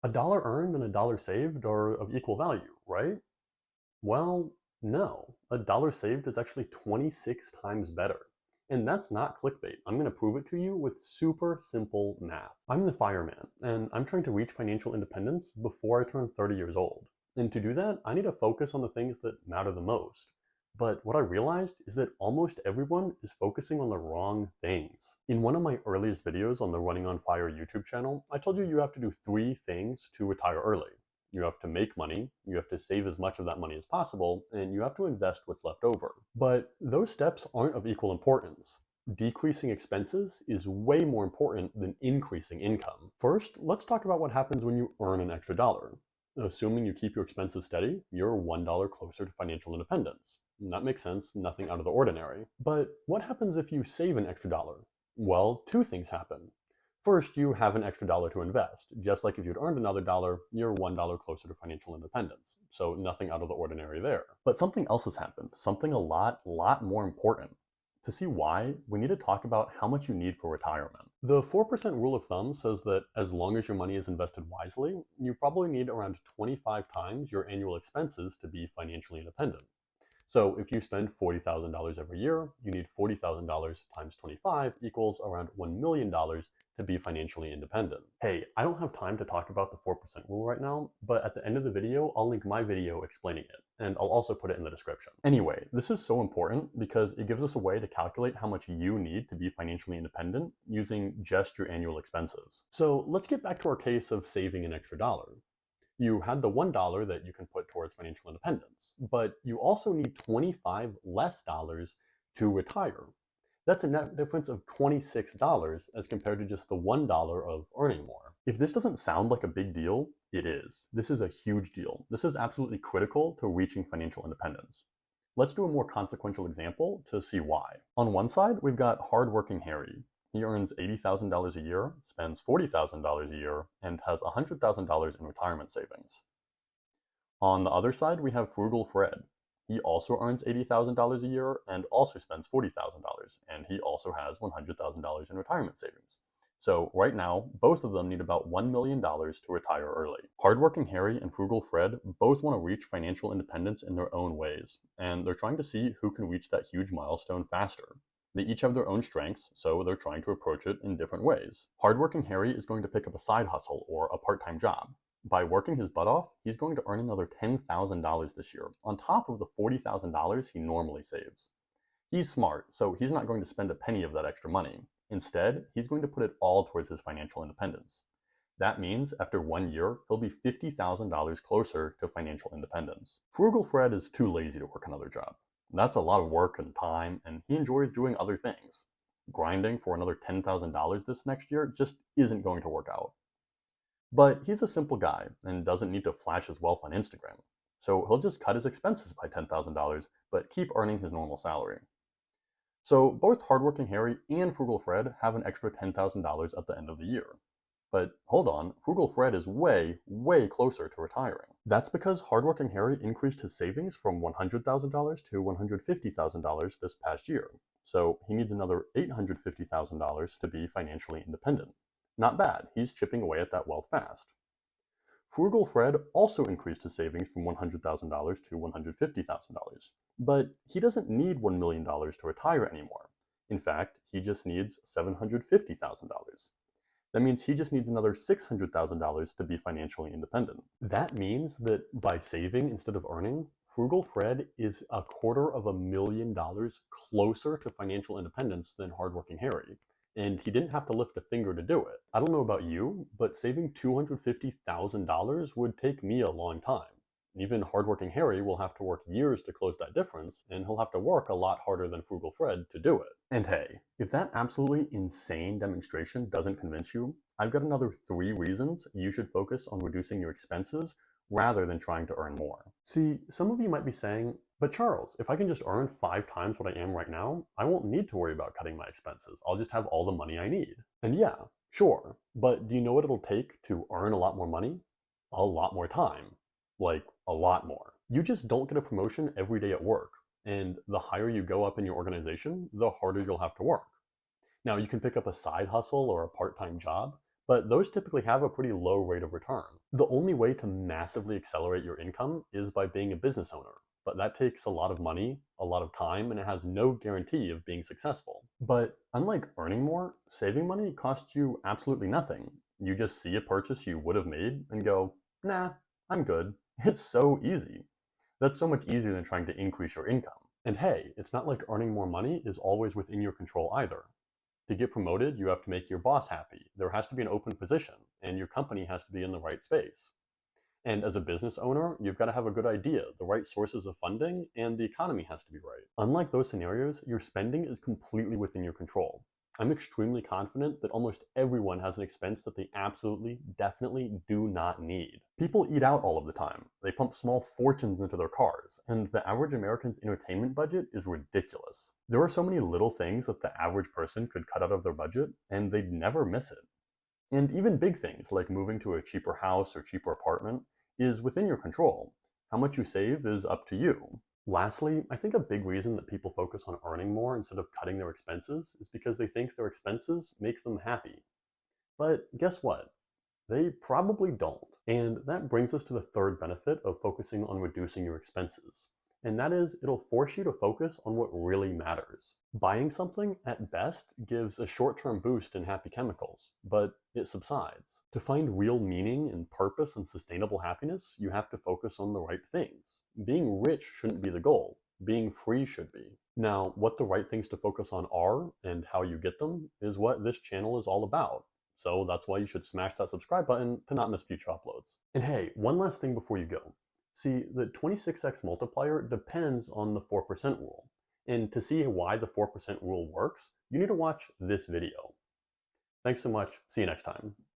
A dollar earned and a dollar saved are of equal value, right? Well, no. A dollar saved is actually 26 times better. And that's not clickbait. I'm going to prove it to you with super simple math. I'm the fireman, and I'm trying to reach financial independence before I turn 30 years old. And to do that, I need to focus on the things that matter the most. But what I realized is that almost everyone is focusing on the wrong things. In one of my earliest videos on the Running on Fire YouTube channel, I told you you have to do 3 things to retire early. You have to make money, you have to save as much of that money as possible, and you have to invest what's left over. But those steps aren't of equal importance. Decreasing expenses is way more important than increasing income. First, let's talk about what happens when you earn an extra dollar. Assuming you keep your expenses steady, you're $1 closer to financial independence. That makes sense, nothing out of the ordinary. But what happens if you save an extra dollar? Well, 2 things happen. First, you have an extra dollar to invest. Just like if you'd earned another dollar, you're $1 closer to financial independence. So nothing out of the ordinary there. But something else has happened, something a lot more important. To see why, we need to talk about how much you need for retirement. The 4% rule of thumb says that as long as your money is invested wisely, you probably need around 25 times your annual expenses to be financially independent. So if you spend $40,000 every year, you need $40,000 times 25 equals around $1 million to be financially independent. Hey, I don't have time to talk about the 4% rule right now, but at the end of the video, I'll link my video explaining it, and I'll also put it in the description. Anyway, this is so important because it gives us a way to calculate how much you need to be financially independent using just your annual expenses. So let's get back to our case of saving an extra dollar. You had the $1 that you can put towards financial independence, but you also need 25 less dollars to retire. That's a net difference of $26 as compared to just the $1 of earning more. If this doesn't sound like a big deal, it is. This is a huge deal. This is absolutely critical to reaching financial independence. Let's do a more consequential example to see why. On one side, we've got hardworking Harry. He earns $80,000 a year, spends $40,000 a year, and has $100,000 in retirement savings. On the other side, we have frugal Fred. He also earns $80,000 a year and also spends $40,000, and he also has $100,000 in retirement savings. So right now, both of them need about $1 million to retire early. Hardworking Harry and frugal Fred both want to reach financial independence in their own ways, and they're trying to see who can reach that huge milestone faster. They each have their own strengths, so they're trying to approach it in different ways. Hardworking Harry is going to pick up a side hustle or a part-time job. By working his butt off, he's going to earn another $10,000 this year, on top of the $40,000 he normally saves. He's smart, so he's not going to spend a penny of that extra money. Instead, he's going to put it all towards his financial independence. That means after 1 year, he'll be $50,000 closer to financial independence. Frugal Fred is too lazy to work another job. That's a lot of work and time, and he enjoys doing other things. Grinding for another $10,000 this next year just isn't going to work out. But he's a simple guy and doesn't need to flash his wealth on Instagram. So he'll just cut his expenses by $10,000, but keep earning his normal salary. So both hardworking Harry and frugal Fred have an extra $10,000 at the end of the year. But hold on, frugal Fred is way closer to retiring. That's because hardworking Harry increased his savings from $100,000 to $150,000 this past year. So he needs another $850,000 to be financially independent. Not bad, he's chipping away at that wealth fast. Frugal Fred also increased his savings from $100,000 to $150,000, but he doesn't need $1 million to retire anymore. In fact, he just needs $750,000. That means he just needs another $600,000 to be financially independent. That means that by saving instead of earning, Frugal Fred is $250,000 closer to financial independence than hardworking Harry. And he didn't have to lift a finger to do it. I don't know about you, but saving $250,000 would take me a long time. Even hardworking Harry will have to work years to close that difference, and he'll have to work a lot harder than Frugal Fred to do it. And hey, if that absolutely insane demonstration doesn't convince you, I've got another 3 reasons you should focus on reducing your expenses rather than trying to earn more. See, some of you might be saying, but Charles, if I can just earn 5 times what I am right now, I won't need to worry about cutting my expenses. I'll just have all the money I need. And yeah, sure, but do you know what it'll take to earn a lot more money? A lot more time. Like, a lot more. You just don't get a promotion every day at work, and the higher you go up in your organization, the harder you'll have to work. Now, you can pick up a side hustle or a part-time job, but those typically have a pretty low rate of return. The only way to massively accelerate your income is by being a business owner, but that takes a lot of money, a lot of time, and it has no guarantee of being successful. But unlike earning more, saving money costs you absolutely nothing. You just see a purchase you would have made and go, nah, I'm good. It's so easy. That's so much easier than trying to increase your income. And hey, it's not like earning more money is always within your control either. To get promoted, you have to make your boss happy. There has to be an open position, and your company has to be in the right space. And as a business owner, you've got to have a good idea, the right sources of funding, and the economy has to be right. Unlike those scenarios, your spending is completely within your control. I'm extremely confident that almost everyone has an expense that they absolutely, definitely do not need. People eat out all of the time. They pump small fortunes into their cars, and the average American's entertainment budget is ridiculous. There are so many little things that the average person could cut out of their budget, and they'd never miss it. And even big things like moving to a cheaper house or cheaper apartment is within your control. How much you save is up to you. Lastly, I think a big reason that people focus on earning more instead of cutting their expenses is because they think their expenses make them happy. But guess what? They probably don't. And that brings us to the third benefit of focusing on reducing your expenses. And that is, it'll force you to focus on what really matters. Buying something, at best, gives a short term boost in happy chemicals, but it subsides. To find real meaning and purpose and sustainable happiness, you have to focus on the right things. Being rich shouldn't be the goal, being free should be. Now, what the right things to focus on are and how you get them is what this channel is all about. So that's why you should smash that subscribe button to not miss future uploads. And hey, one last thing before you go. See, the 26x multiplier depends on the 4% rule. And to see why the 4% rule works, you need to watch this video. Thanks so much. See you next time.